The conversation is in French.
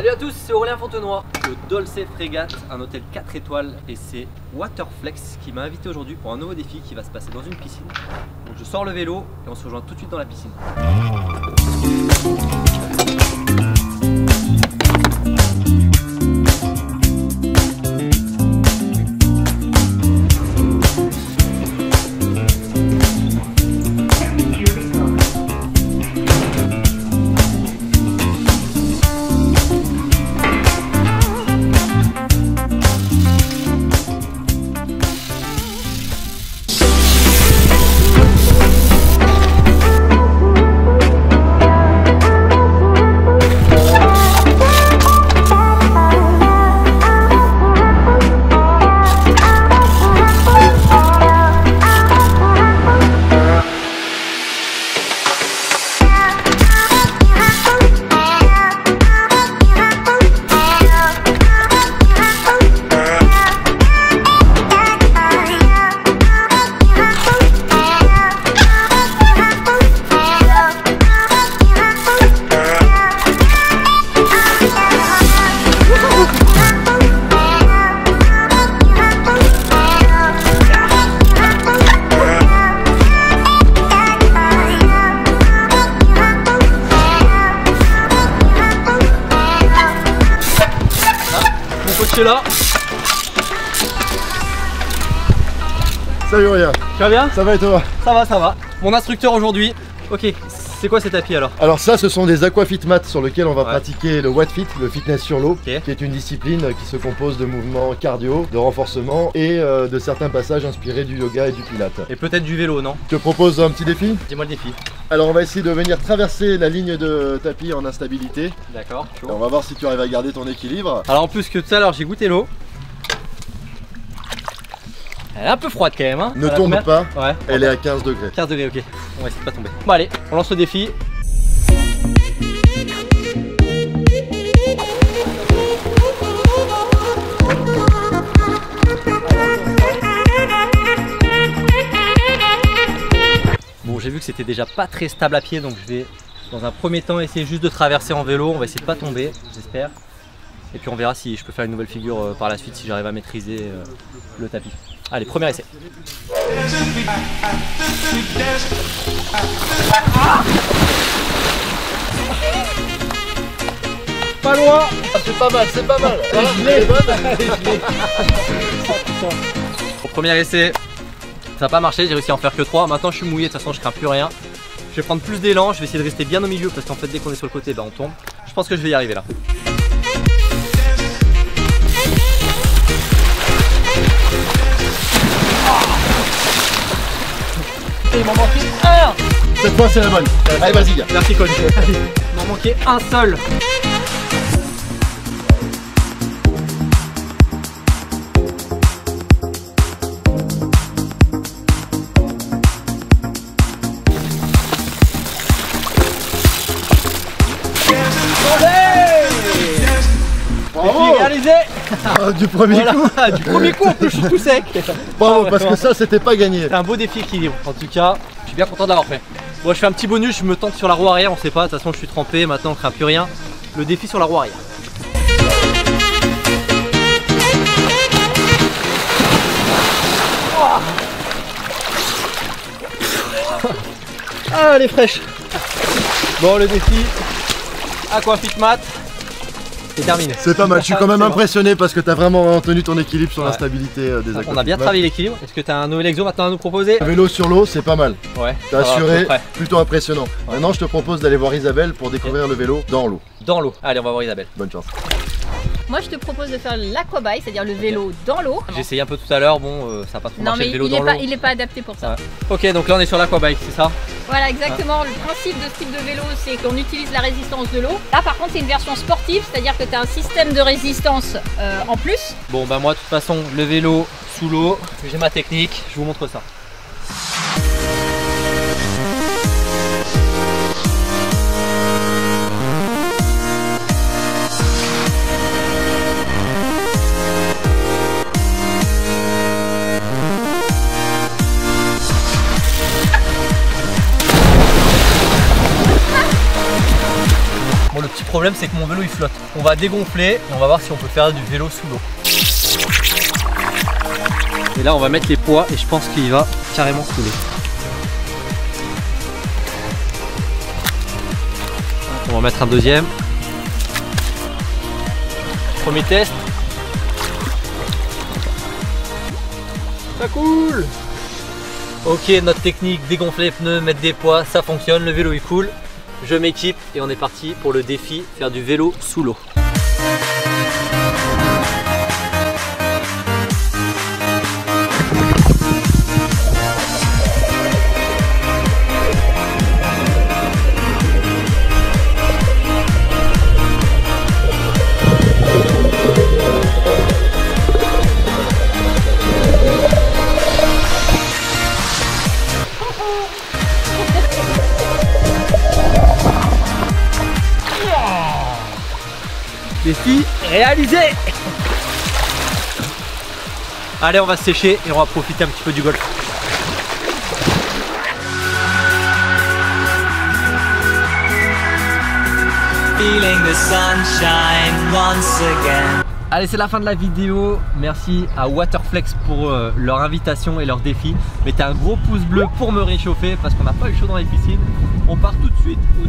Salut à tous, c'est Aurélien Fontenoy de Dolce Frégate, un hôtel 4 étoiles, et c'est Waterflex qui m'a invité aujourd'hui pour un nouveau défi qui va se passer dans une piscine. Donc je sors le vélo et on se rejoint tout de suite dans la piscine. Là. Salut Aurélien. Tu vas bien? Ça va et toi? Ça va, ça va. Mon instructeur aujourd'hui. Ok, c'est quoi ces tapis alors? Alors ça, ce sont des aquafit mats sur lesquels on va pratiquer le watt fit, le fitness sur l'eau, qui est une discipline qui se compose de mouvements cardio, de renforcement et de certains passages inspirés du yoga et du pilates. Et peut-être du vélo, non? Je te propose un petit défi. Dis-moi le défi. Alors on va essayer de venir traverser la ligne de tapis en instabilité. D'accord. On va voir si tu arrives à garder ton équilibre. Alors en plus que tout à l'heure j'ai goûté l'eau. Elle est un peu froide quand même hein. Ne tombe pas, ouais. Elle est à 15 degrés. 15 degrés, ok. On va essayer de pas tomber. Bon allez, on lance le défi. Bon, j'ai vu que c'était déjà pas très stable à pied, donc je vais dans un premier temps essayer juste de traverser en vélo. On va essayer de pas tomber, j'espère. Et puis on verra si je peux faire une nouvelle figure par la suite, si j'arrive à maîtriser le tapis. Allez, premier essai. Pas loin. C'est pas mal, c'est pas mal. Au premier essai, ça n'a pas marché, j'ai réussi à en faire que 3. Maintenant je suis mouillé, de toute façon je crains plus rien. Je vais prendre plus d'élan, je vais essayer de rester bien au milieu parce qu'en fait dès qu'on est sur le côté, bah, on tombe. Je pense que je vais y arriver là. Il m'en manquait un. Cette fois c'est la bonne. Allez vas-y gars. Merci coach. Il m'en manquait un seul. Bravo. Réalisé. Du premier coup. Du premier coup en plus je suis tout sec. Bravo, parce que ça c'était pas gagné. C'est un beau défi équilibre. En tout cas, je suis bien content de l'avoir fait. Bon, je fais un petit bonus, je me tente sur la roue arrière, on sait pas, de toute façon je suis trempé, maintenant on craint plus rien. Le défi sur la roue arrière. Ah, elle est fraîche. Bon, le défi Aquafit Mat est terminé. C'est pas mal, je suis quand même C'est impressionné parce que tu as vraiment tenu ton équilibre sur l'instabilité des aquafit. On a bien travaillé l'équilibre. Est-ce que tu as un nouvel exo maintenant à nous proposer? Vélo sur l'eau, c'est pas mal. Ouais. T'as assuré, plutôt impressionnant. Maintenant, je te propose d'aller voir Isabelle pour découvrir le vélo dans l'eau. Dans l'eau. Allez, on va voir Isabelle. Bonne chance. Moi je te propose de faire l'aquabike, c'est-à-dire le vélo dans l'eau. J'ai essayé un peu tout à l'heure, bon ça n'a pas trop marché le vélo dans l'eau. Il est pas adapté pour ça. Ouais. Ok, donc là on est sur l'aquabike, c'est ça? Voilà exactement, le principe de ce type de vélo c'est qu'on utilise la résistance de l'eau. Là par contre c'est une version sportive, c'est-à-dire que tu as un système de résistance en plus. Bon bah moi de toute façon le vélo sous l'eau, j'ai ma technique, je vous montre ça. problème c'est que mon vélo il flotte. On va dégonfler et on va voir si on peut faire du vélo sous l'eau. Et là on va mettre les poids et je pense qu'il va carrément couler. On va en mettre un deuxième. Premier test. Ça coule. Ok, notre technique, dégonfler les pneus, mettre des poids, ça fonctionne, le vélo il coule. Je m'équipe et on est parti pour le défi, faire du vélo sous l'eau. Défi réalisé. Allez, on va se sécher et on va profiter un petit peu du golf. Feeling the sunshine once again. Allez, c'est la fin de la vidéo. Merci à Waterflex pour leur invitation et leur défi. Mettez un gros pouce bleu pour me réchauffer parce qu'on n'a pas eu chaud dans les piscines. On part tout de suite au